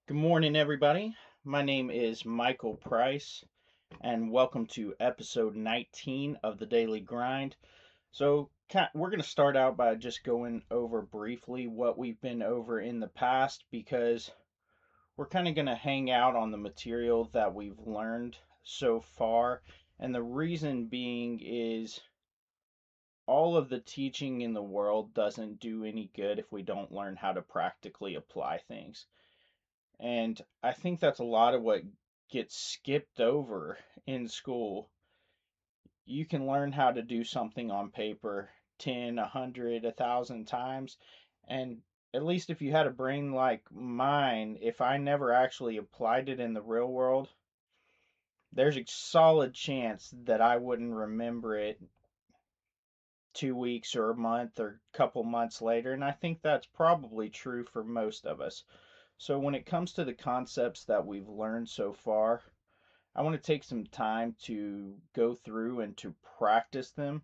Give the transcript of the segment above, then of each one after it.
Good morning, everybody. My name is Michael Price, and welcome to episode 19 of the Daily Grind. We're going to start out by just going over briefly what we've been over in the past because we're kind of going to hang out on the material that we've learned so far. And the reason being is all of the teaching in the world doesn't do any good if we don't learn how to practically apply things. And I think that's a lot of what gets skipped over in school. You can learn how to do something on paper 10, 100, 1,000 times. And at least if you had a brain like mine, if I never actually applied it in the real world, there's a solid chance that I wouldn't remember it 2 weeks or a month or a couple months later. And I think that's probably true for most of us. So, when it comes to the concepts that we've learned so far, I want to take some time to go through and to practice them.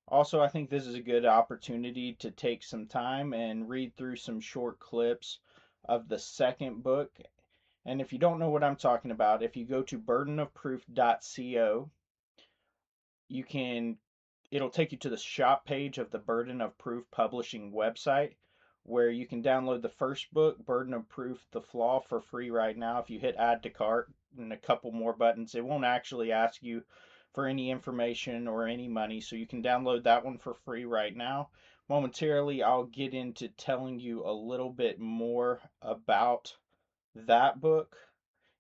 Also, I think this is a good opportunity to take some time and read through some short clips of the second book. And if you don't know what I'm talking about, if you go to burdenofproof.co, you can it'll take you to the shop page of the Burden of Proof Publishing website where you can download the first book, Burden of Proof The Flaw, for free right now. If you hit add to cart and a couple more buttons, it won't actually ask you for any information or any money, so you can download that one for free right now. Momentarily, I'll get into telling you a little bit more about that book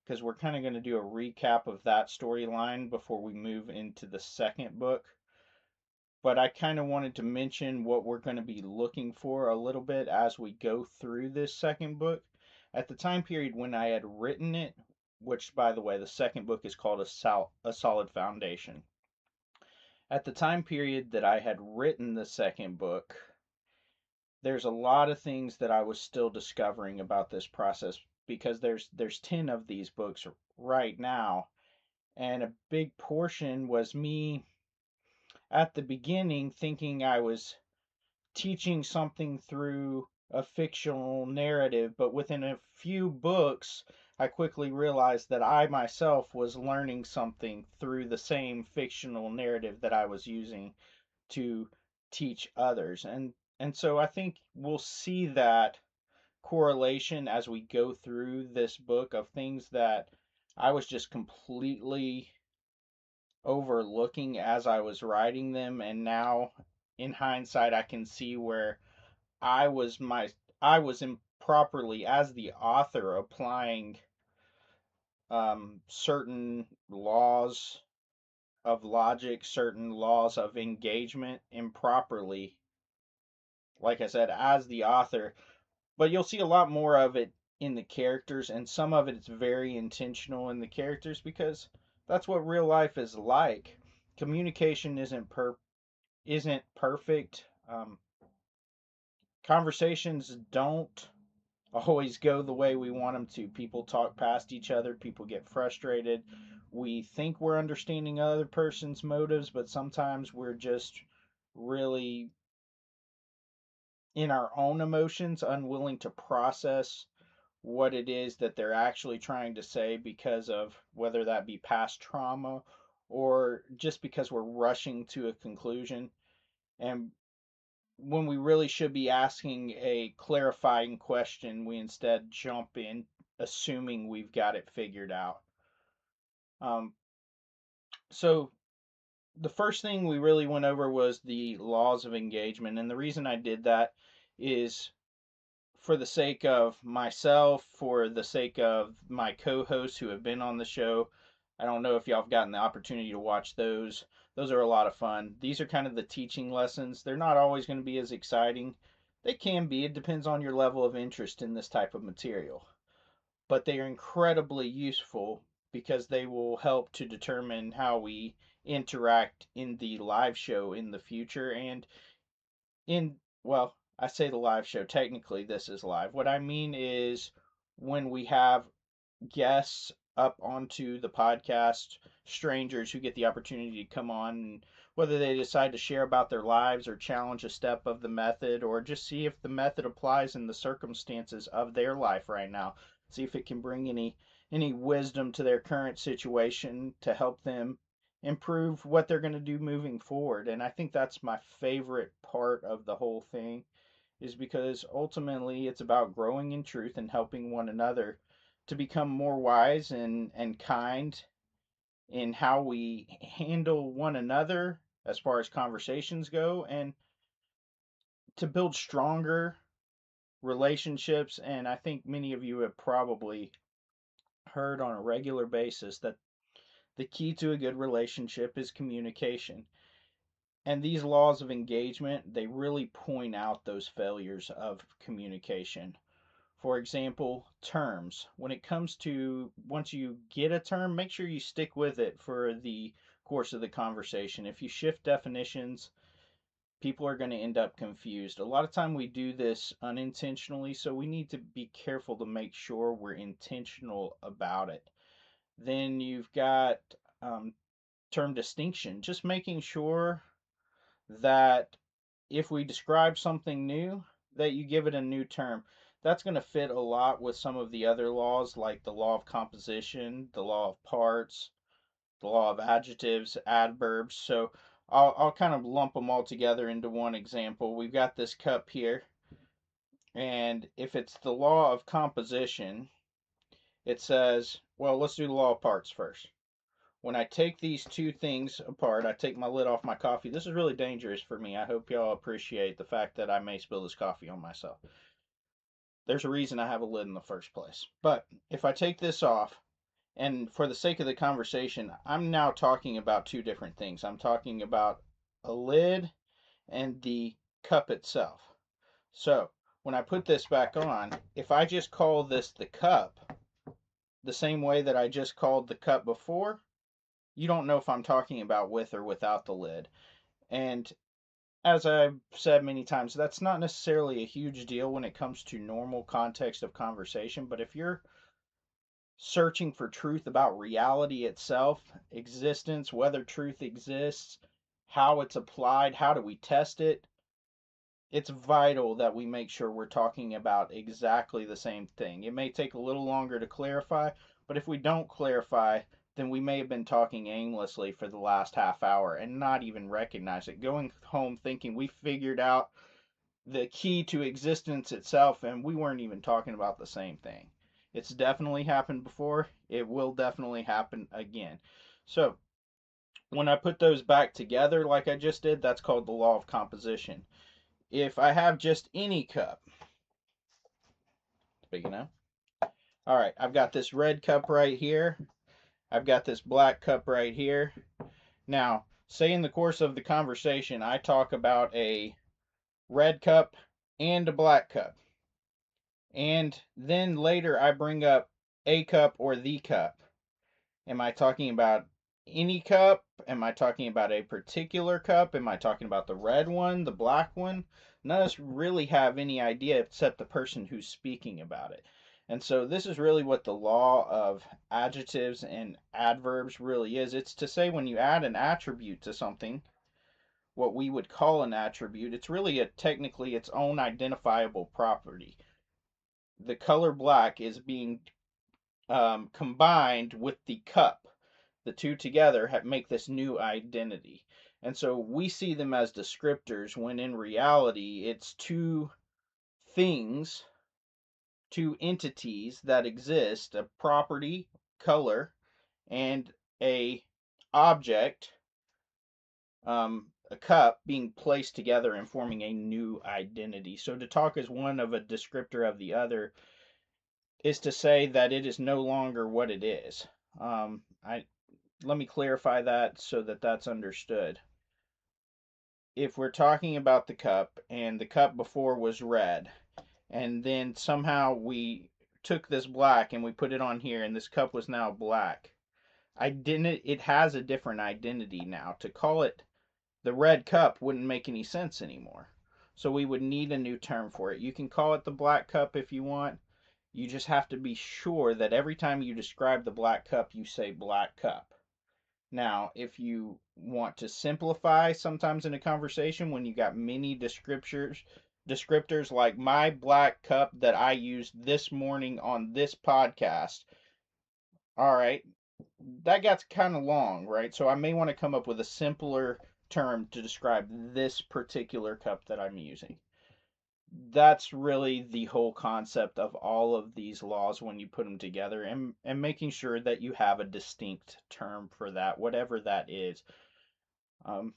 because we're kind of going to do a recap of that storyline before we move into the second book, but I kind of wanted to mention what we're going to be looking for a little bit as we go through this second book. At the time period when I had written it, which, by the way, the second book is called A Solid Foundation. At the time period that I had written the second book, there's a lot of things that I was still discovering about this process because there's 10 of these books right now, and a big portion was me at the beginning thinking I was teaching something through a fictional narrative, but within a few books, I quickly realized that I myself was learning something through the same fictional narrative that I was using to teach others. And so I think we'll see that correlation as we go through this book of things that I was just completely overlooking as I was writing them, and now in hindsight I can see where I was my I was improperly as the author applying certain laws of logic, certain laws of engagement improperly, like I said, as the author. But you'll see a lot more of it in the characters, and some of it's very intentional in the characters because that's what real life is like. Communication isn't perfect. Conversations don't always go the way we want them to. People talk past each other, people get frustrated. We think we're understanding other person's motives, but sometimes we're just really in our own emotions, unwilling to process what it is that they're actually trying to say because of whether that be past trauma or just because we're rushing to a conclusion. And when we really should be asking a clarifying question, we instead jump in assuming we've got it figured out. Um, so, the first thing we really went over was the laws of engagement. And the reason I did that is for the sake of myself, for the sake of my co hosts who have been on the show. I don't know if y'all have gotten the opportunity to watch those. Those are a lot of fun. These are kind of the teaching lessons. They're not always going to be as exciting. They can be, it depends on your level of interest in this type of material. But they are incredibly useful because they will help to determine how we interact in the live show in the future and in, well, I say the live show, technically this is live. What I mean is when we have guests up onto the podcast, strangers who get the opportunity to come on, and whether they decide to share about their lives or challenge a step of the method or just see if the method applies in the circumstances of their life right now. see if it can bring any wisdom to their current situation to help them improve what they're going to do moving forward. And I think that's my favorite part of the whole thing, is because ultimately it's about growing in truth and helping one another to become more wise and kind in how we handle one another as far as conversations go, and to build stronger relationships. And I think many of you have probably heard on a regular basis that the key to a good relationship is communication. And these laws of engagement, they really point out those failures of communication. For example, terms. When it comes to, once you get a term, make sure you stick with it for the course of the conversation. If you shift definitions, people are going to end up confused. A lot of time we do this unintentionally, so we need to be careful to make sure we're intentional about it. Then you've got term distinction, just making sure that if we describe something new, that you give it a new term. That's going to fit a lot with some of the other laws, like the law of composition, the law of parts, the law of adjectives, adverbs. So I'll kind of lump them all together into one example. We've got this cup here, and if it's the law of composition, it says, well, let's do the law of parts first. When I take these two things apart, I take my lid off my coffee. This is really dangerous for me. I hope y'all appreciate the fact that I may spill this coffee on myself. There's a reason I have a lid in the first place. But if I take this off, and for the sake of the conversation, I'm now talking about two different things. I'm talking about a lid and the cup itself. So when I put this back on, if I just call this the cup, the same way that I just called the cup before, you don't know if I'm talking about with or without the lid. And as I've said many times, that's not necessarily a huge deal when it comes to normal context of conversation. But if you're searching for truth about reality itself, existence, whether truth exists, how it's applied, how do we test it, it's vital that we make sure we're talking about exactly the same thing. It may take a little longer to clarify, but if we don't clarify, then we may have been talking aimlessly for the last half hour and not even recognize it. Going home thinking we figured out the key to existence itself, and we weren't even talking about the same thing. It's definitely happened before. It will definitely happen again. So when I put those back together like I just did, that's called the law of composition. If I have just any cup, big enough. All right, I've got this red cup right here. I've got this black cup right here. Now, say in the course of the conversation, I talk about a red cup and a black cup. And then later I bring up a cup or the cup. Am I talking about any cup? Am I talking about a particular cup? Am I talking about the red one, the black one? None of us really have any idea except the person who's speaking about it. And so this is really what the law of adjectives and adverbs really is. It's to say when you add an attribute to something, what we would call an attribute, it's really technically its own identifiable property. The color black is being combined with the cup. The two together make this new identity. And so we see them as descriptors when in reality it's two things, two entities that exist, a property, color, and a object, a cup, being placed together and forming a new identity. So to talk as one of a descriptor of the other is to say that it is no longer what it is. Let me clarify that so that that's understood. If we're talking about the cup, and the cup before was red, and then somehow we took this black and we put it on here, and this cup was now black, it has a different identity now. To call it the red cup wouldn't make any sense anymore. So we would need a new term for it. You can call it the black cup if you want. You just have to be sure that every time you describe the black cup, you say black cup. Now, if you want to simplify sometimes in a conversation when you got many descriptors descriptors like my black cup that I used this morning on this podcast. All right, that got kind of long, right? So I may want to come up with a simpler term to describe this particular cup that I'm using. That's really the whole concept of all of these laws when you put them together, and making sure that you have a distinct term for that, whatever that is. Um,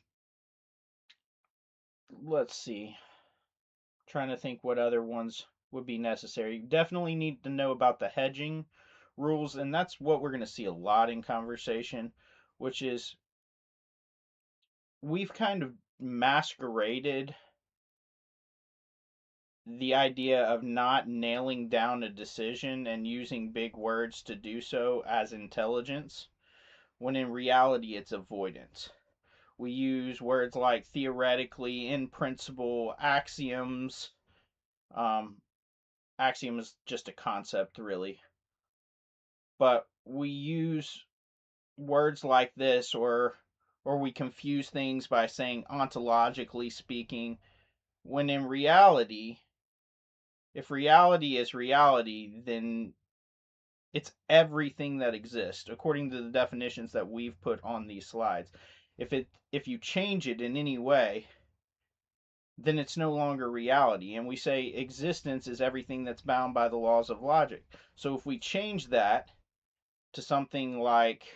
let's see. Trying to think what other ones would be necessary. You definitely need to know about the hedging rules, and that's what we're going to see a lot in conversation, which is we've kind of masqueraded the idea of not nailing down a decision and using big words to do so as intelligence, when in reality it's avoidance. We use words like theoretically, in principle, axioms. Um, axiom is just a concept, really. But we use words like this, or we confuse things by saying ontologically speaking, when in reality, if reality is reality, then it's everything that exists according to the definitions that we've put on these slides. If you change it in any way, then it's no longer reality. And we say existence is everything that's bound by the laws of logic. So if we change that to something like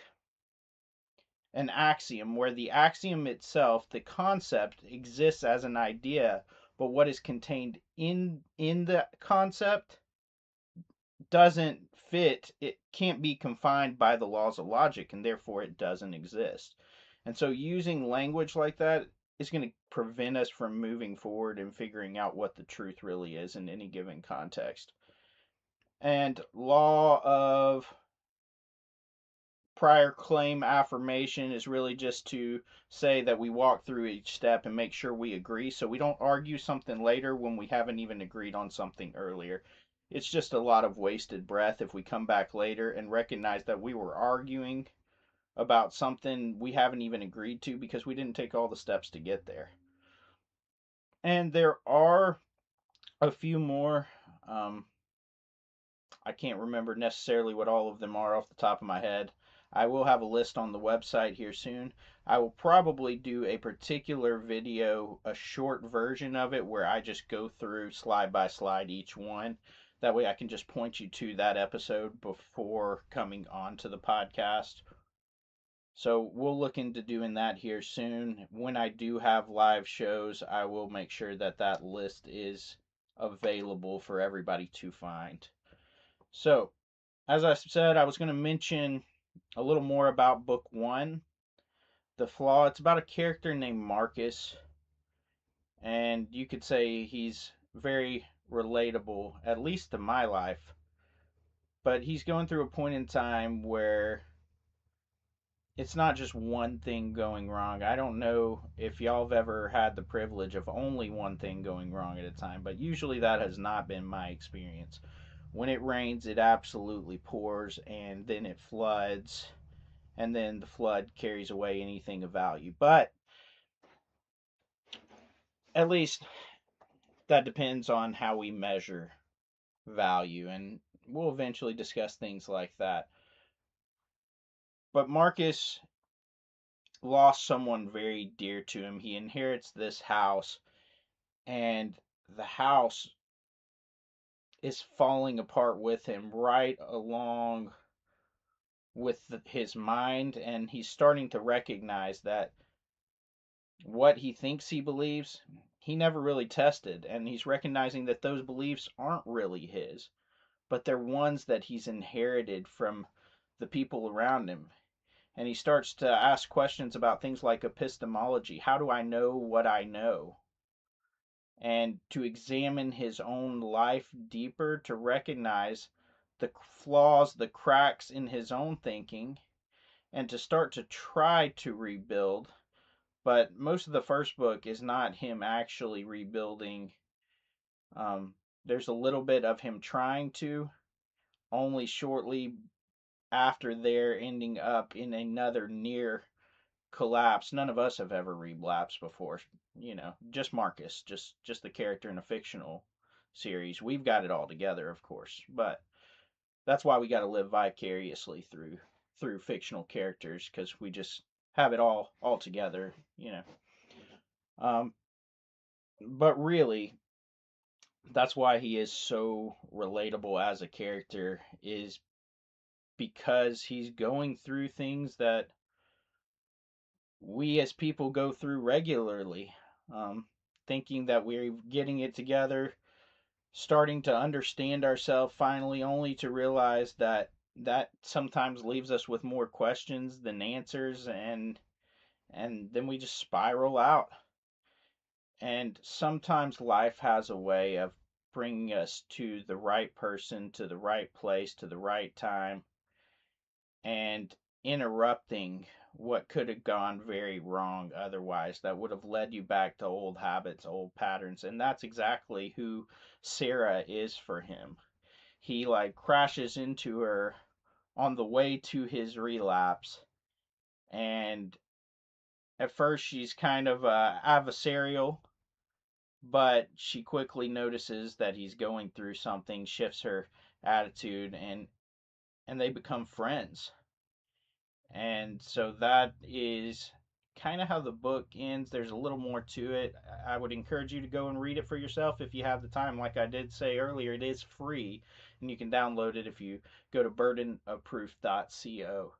an axiom, where the axiom itself, the concept, exists as an idea, but what is contained in the concept doesn't fit, it can't be confined by the laws of logic, and therefore it doesn't exist. And so using language like that is going to prevent us from moving forward and figuring out what the truth really is in any given context. And law of prior claim affirmation is really just to say that we walk through each step and make sure we agree, so we don't argue something later when we haven't even agreed on something earlier. It's just a lot of wasted breath if we come back later and recognize that we were arguing about something we haven't even agreed to because we didn't take all the steps to get there. And there are a few more. I can't remember necessarily what all of them are off the top of my head. I will have a list on the website here soon. I will probably do a particular video, a short version of it, where I just go through slide by slide each one. That way I can just point you to that episode before coming on to the podcast. So we'll look into doing that here soon. When I do have live shows, I will make sure that that list is available for everybody to find. So, as I said, I was going to mention a little more about book one, The Flaw. It's about a character named Marcus, and you could say he's very relatable, at least to my life. But he's going through a point in time where it's not just one thing going wrong. I don't know if y'all have ever had the privilege of only one thing going wrong at a time, but usually that has not been my experience. When it rains, it absolutely pours, and then it floods, and then the flood carries away anything of value. But at least that depends on how we measure value, and we'll eventually discuss things like that. But Marcus lost someone very dear to him. He inherits this house, and the house is falling apart with him right along with his mind, and he's starting to recognize that what he thinks he believes, he never really tested, and he's recognizing that those beliefs aren't really his, but they're ones that he's inherited from the people around him. And he starts to ask questions about things like epistemology. How do I know what I know? And to examine his own life deeper, to recognize the flaws, the cracks in his own thinking, and to start to try to rebuild. But most of the first book is not him actually rebuilding. There's a little bit of him trying to, only shortly after they're ending up in another near collapse. None of us have ever relapsed before, just Marcus, just the character in a fictional series. We've got it all together, of course, but that's why we got to live vicariously through fictional characters, because we just have it all together. Um, but really, that's why he is so relatable as a character, is because he's going through things that we as people go through regularly, um, thinking that we're getting it together, starting to understand ourselves finally, only to realize that that sometimes leaves us with more questions than answers, and then we just spiral out. And sometimes life has a way of bringing us to the right person, to the right place, to the right time, and interrupting what could have gone very wrong otherwise, that would have led you back to old habits, old patterns. And that's exactly who Sarah is for him. He like crashes into her on the way to his relapse, and at first she's kind of adversarial, but she quickly notices that he's going through something, shifts her attitude, and they become friends. And so that is kind of how the book ends. There's a little more to it. I would encourage you to go and read it for yourself if you have the time. Like I did say earlier, it is free, and you can download it if you go to burdenofproof.co.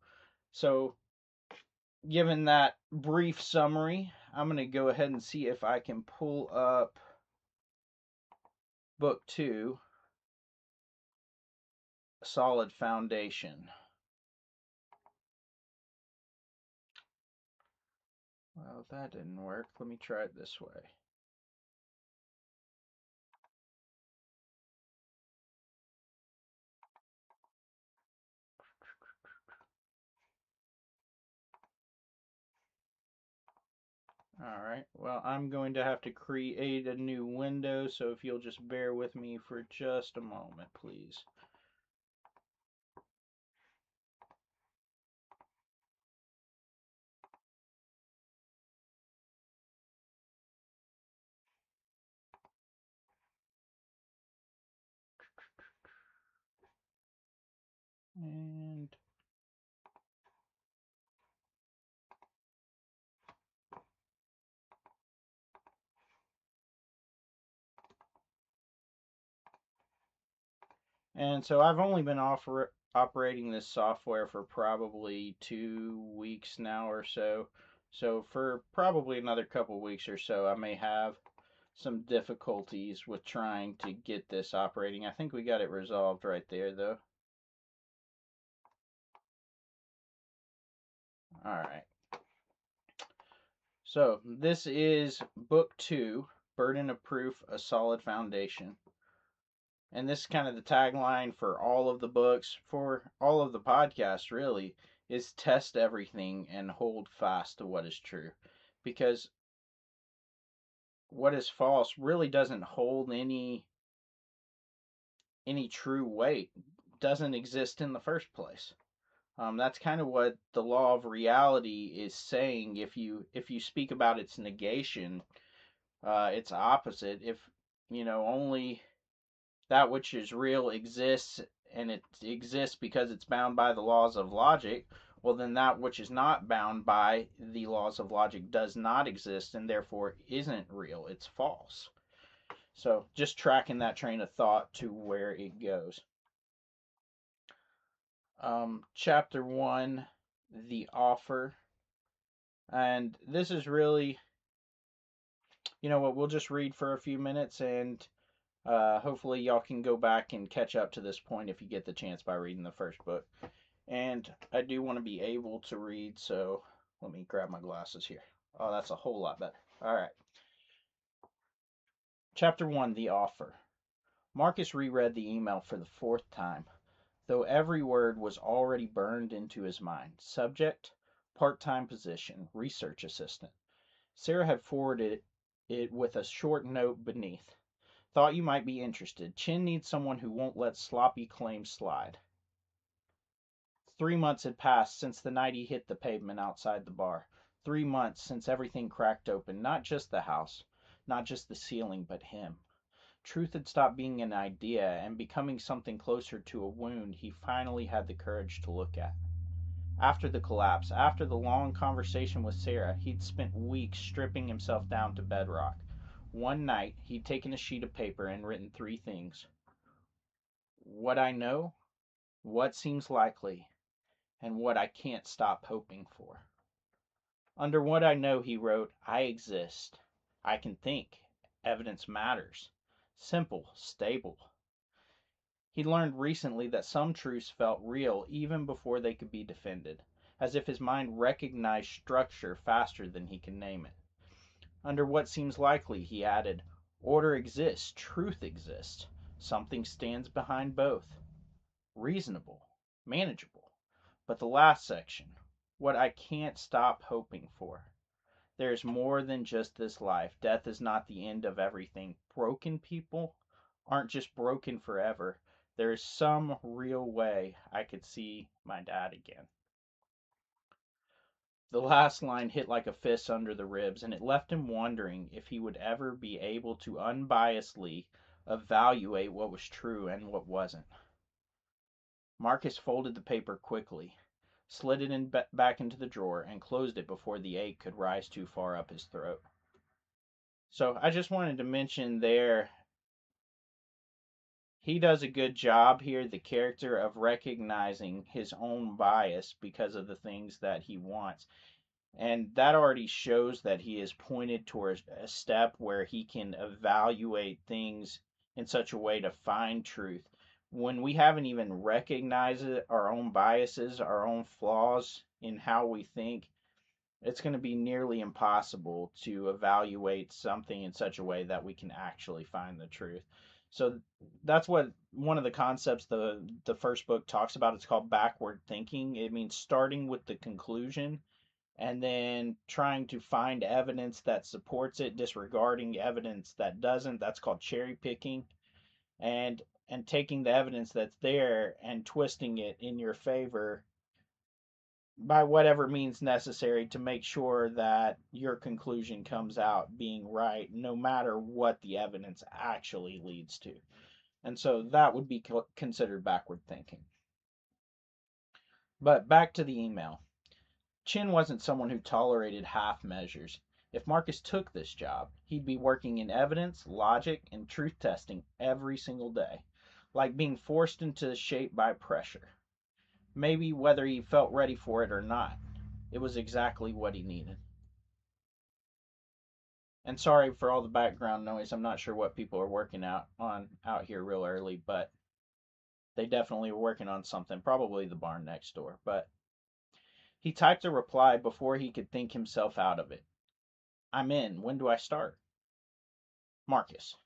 So, given that brief summary, I'm going to go ahead and see if I can pull up book 2, Solid Foundation. Well, that didn't work. Let me try it this way. All right, well, I'm going to have to create a new window, so if you'll just bear with me for just a moment, please. And so I've only been operating this software for probably 2 weeks now or so. So for probably another couple weeks or so, I may have some difficulties with trying to get this operating. I think we got it resolved right there, though. All right. So this is book 2, Burden of Proof, A Solid Foundation. And this is kind of the tagline for all of the books, for all of the podcasts, really, is test everything and hold fast to what is true. Because what is false really doesn't hold any true weight, doesn't exist in the first place. That's kind of what the law of reality is saying. If you speak about its negation, its opposite. If only that which is real exists, and it exists because it's bound by the laws of logic, well, then that which is not bound by the laws of logic does not exist, and therefore isn't real. It's false. So just tracking that train of thought to where it goes. Chapter 1, The Offer. And this is really, what, we'll just read for a few minutes, and hopefully y'all can go back and catch up to this point if you get the chance by reading the first book. And I do want to be able to read, so let me grab my glasses here. Oh, that's a whole lot better. All right. Chapter 1, The Offer. Marcus reread the email for the 4th time, though every word was already burned into his mind. Subject, part-time position, research assistant. Sarah had forwarded it with a short note beneath. Thought you might be interested. Chin needs someone who won't let sloppy claims slide. 3 months had passed since the night he hit the pavement outside the bar. 3 months since everything cracked open, not just the house, not just the ceiling, but him. Truth had stopped being an idea and becoming something closer to a wound he finally had the courage to look at. After the collapse, after the long conversation with Sarah, he'd spent weeks stripping himself down to bedrock. One night, he'd taken a sheet of paper and written 3 things: what I know, what seems likely, and what I can't stop hoping for. Under what I know, he wrote, I exist. I can think. Evidence matters. Simple, stable. He learned recently that some truths felt real even before they could be defended, as if his mind recognized structure faster than he could name it. Under what seems likely, he added, order exists, truth exists. Something stands behind both. Reasonable, manageable. But the last section, what I can't stop hoping for. There is more than just this life. Death is not the end of everything. Broken people aren't just broken forever. There is some real way I could see my dad again. The last line hit like a fist under the ribs, and it left him wondering if he would ever be able to unbiasedly evaluate what was true and what wasn't. Marcus folded the paper quickly, slid it back into the drawer, and closed it before the ache could rise too far up his throat. So I just wanted to mention there, he does a good job here, the character, of recognizing his own bias because of the things that he wants. And that already shows that he is pointed towards a step where he can evaluate things in such a way to find truth. When we haven't even recognized it, our own biases, our own flaws in how we think, it's going to be nearly impossible to evaluate something in such a way that we can actually find the truth. So that's what one of the concepts the first book talks about. It's called backward thinking. It means starting with the conclusion and then trying to find evidence that supports it, disregarding evidence that doesn't. That's called cherry picking. And taking the evidence that's there and twisting it in your favor by whatever means necessary to make sure that your conclusion comes out being right, no matter what the evidence actually leads to. And so that would be considered backward thinking. But back to the email. Chin wasn't someone who tolerated half measures. If Marcus took this job, he'd be working in evidence, logic, and truth testing every single day, like being forced into shape by pressure. Maybe whether he felt ready for it or not, it was exactly what he needed. And sorry for all the background noise. I'm not sure what people are working out here real early, but they definitely were working on something, probably the barn next door. But he typed a reply before he could think himself out of it. I'm in. When do I start? Marcus.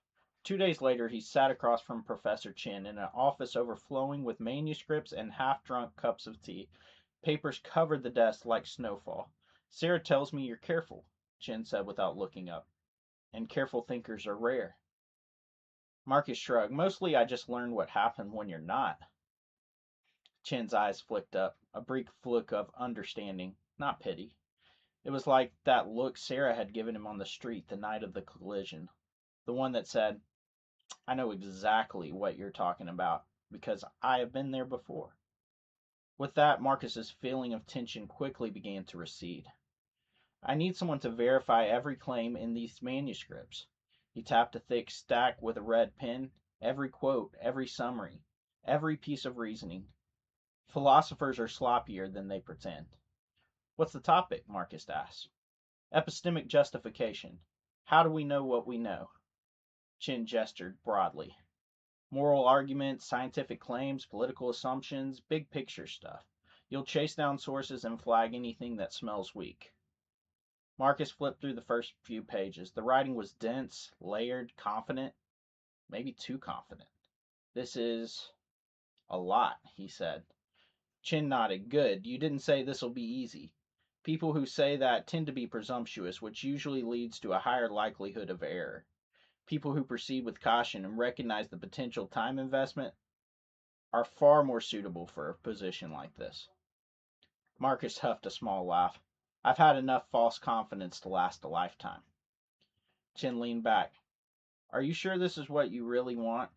2 days later, he sat across from Professor Chin in an office overflowing with manuscripts and half-drunk cups of tea. Papers covered the desk like snowfall. Sarah tells me you're careful, Chin said without looking up. And careful thinkers are rare. Marcus shrugged. Mostly I just learned what happened when you're not. Chin's eyes flicked up, a brief look of understanding, not pity. It was like that look Sarah had given him on the street the night of the collision. The one that said, I know exactly what you're talking about, because I have been there before. With that, Marcus's feeling of tension quickly began to recede. I need someone to verify every claim in these manuscripts. He tapped a thick stack with a red pen. Every quote, every summary, every piece of reasoning. Philosophers are sloppier than they pretend. What's the topic? Marcus asked. Epistemic justification. How do we know what we know? Chin gestured broadly. Moral arguments, scientific claims, political assumptions, big picture stuff. You'll chase down sources and flag anything that smells weak. Marcus flipped through the first few pages. The writing was dense, layered, confident, maybe too confident. This is a lot, he said. Chin nodded. Good. You didn't say this'll be easy. People who say that tend to be presumptuous, which usually leads to a higher likelihood of error. People who proceed with caution and recognize the potential time investment are far more suitable for a position like this. Marcus huffed a small laugh. I've had enough false confidence to last a lifetime. Chin leaned back. Are you sure this is what you really want?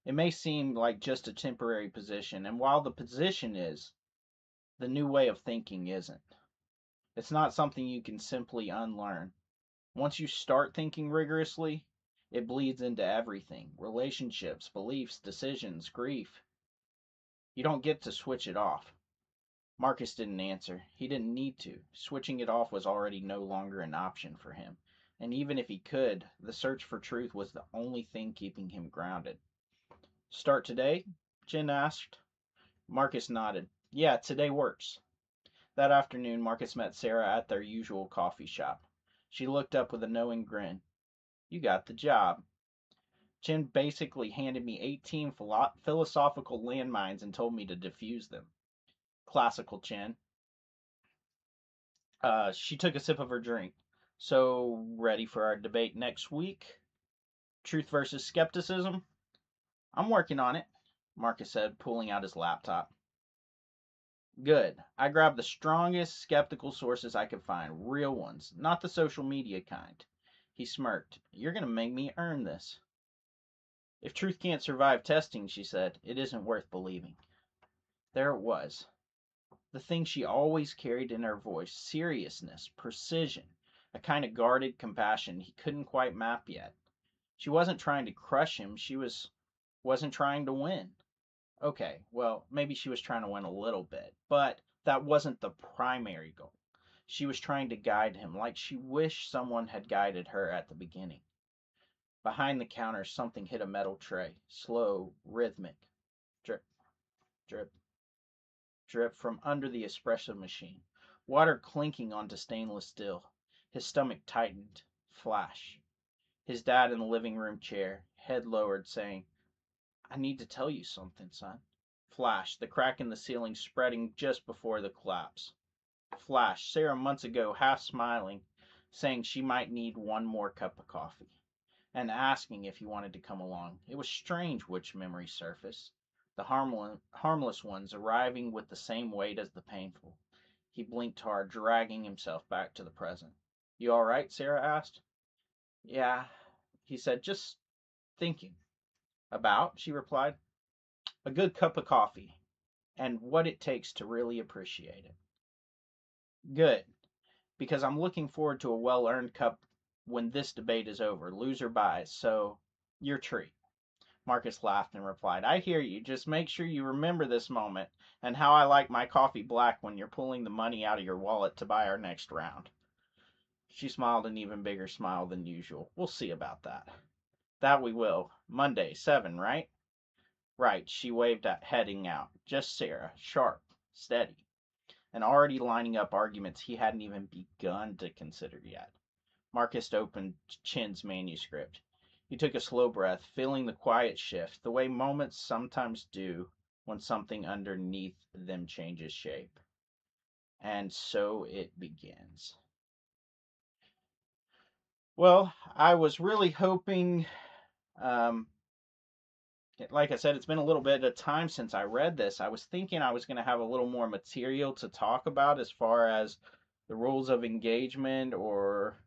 It may seem like just a temporary position, and while the position is, the new way of thinking isn't. It's not something you can simply unlearn. Once you start thinking rigorously, it bleeds into everything: relationships, beliefs, decisions, grief. You don't get to switch it off. Marcus didn't answer. He didn't need to. Switching it off was already no longer an option for him. And even if he could, the search for truth was the only thing keeping him grounded. Start today? Chin asked. Marcus nodded. Yeah, today works. That afternoon, Marcus met Sarah at their usual coffee shop. She looked up with a knowing grin. You got the job. Chin basically handed me 18 philosophical landmines and told me to defuse them. Classical Chin. She took a sip of her drink. So, ready for our debate next week? Truth versus skepticism? I'm working on it, Marcus said, pulling out his laptop. Good. I grabbed the strongest skeptical sources I could find, real ones, not the social media kind. He smirked. You're going to make me earn this. If truth can't survive testing, she said, it isn't worth believing. There it was. The thing she always carried in her voice: seriousness, precision, a kind of guarded compassion he couldn't quite map yet. She wasn't trying to crush him, wasn't trying to win. Okay, well, maybe she was trying to win a little bit, but that wasn't the primary goal. She was trying to guide him like she wished someone had guided her at the beginning. Behind the counter, something hit a metal tray, slow, rhythmic. Drip, drip, drip from under the espresso machine. Water clinking onto stainless steel. His stomach tightened. Flash. His dad in the living room chair, head lowered, saying, I need to tell you something, son. Flash, the crack in the ceiling spreading just before the collapse. Flash, Sarah months ago half smiling, saying she might need one more cup of coffee, and asking if he wanted to come along. It was strange which memories surfaced, the harmless ones arriving with the same weight as the painful. He blinked hard, dragging himself back to the present. You all right? Sarah asked. Yeah, he said, just thinking. About, she replied. A good cup of coffee, and what it takes to really appreciate it. Good, because I'm looking forward to a well-earned cup when this debate is over. Loser buys, so your treat. Marcus laughed and replied, I hear you. Just make sure you remember this moment and how I like my coffee black when you're pulling the money out of your wallet to buy our next round. She smiled an even bigger smile than usual. We'll see about that. That we will. Monday, 7, right? Right, she waved at heading out. Just Sarah, sharp, steady, and already lining up arguments he hadn't even begun to consider yet. Marcus opened Chin's manuscript. He took a slow breath, feeling the quiet shift, the way moments sometimes do when something underneath them changes shape. And so it begins. Well, I was really hoping, like I said, it's been a little bit of time since I read this. I was thinking I was going to have a little more material to talk about as far as the rules of engagement or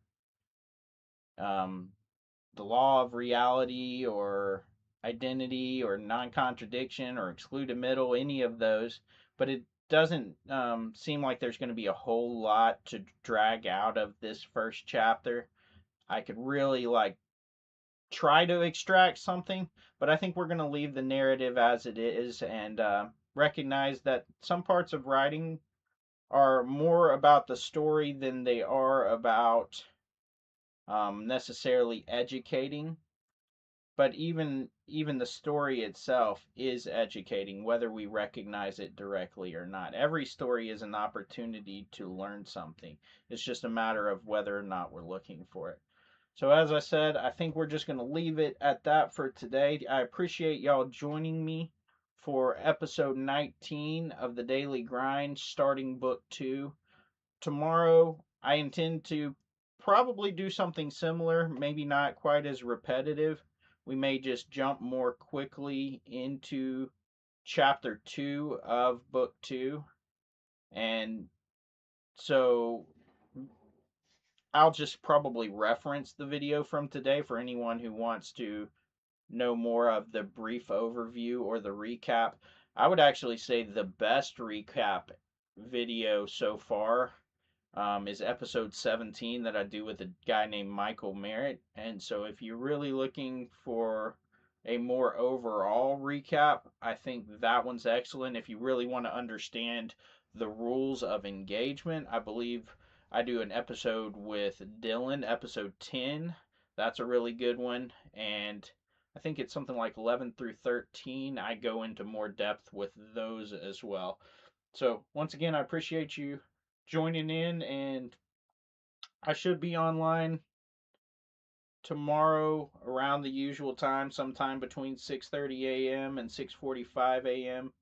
the law of reality or identity or non-contradiction or excluded middle, any of those. But it doesn't seem like there's going to be a whole lot to drag out of this first chapter. I could really try to extract something, but I think we're going to leave the narrative as it is and recognize that some parts of writing are more about the story than they are about necessarily educating. But even the story itself is educating, whether we recognize it directly or not. Every story is an opportunity to learn something. It's just a matter of whether or not we're looking for it. So as I said, I think we're just going to leave it at that for today. I appreciate y'all joining me for episode 19 of the Daily Grind, starting book 2. Tomorrow, I intend to probably do something similar, maybe not quite as repetitive. We may just jump more quickly into chapter 2 of book 2 and So I'll just probably reference the video from today for anyone who wants to know more of the brief overview or the recap. I would actually say the best recap video so far is episode 17 that I do with a guy named Michael Merritt. And so, if you're really looking for a more overall recap, I think that one's excellent. If you really want to understand the rules of engagement, I believe I do an episode with Dylan, episode 10. That's a really good one. And I think it's something like 11 through 13. I go into more depth with those as well. So, once again, I appreciate you joining in, and I should be online tomorrow around the usual time, sometime between 6:30 a.m. and 6:45 a.m.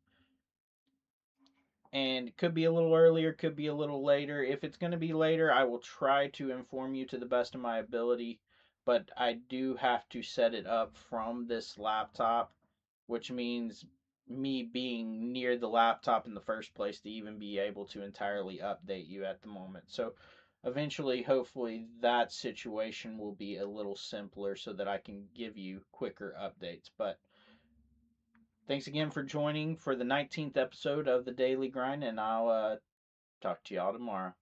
And it could be a little earlier, could be a little later. If it's going to be later, I will try to inform you to the best of my ability, but I do have to set it up from this laptop, which means me being near the laptop in the first place to even be able to entirely update you at the moment. So eventually, hopefully, that situation will be a little simpler so that I can give you quicker updates. But thanks again for joining for the 19th episode of the Daily Grind, and I'll talk to y'all tomorrow.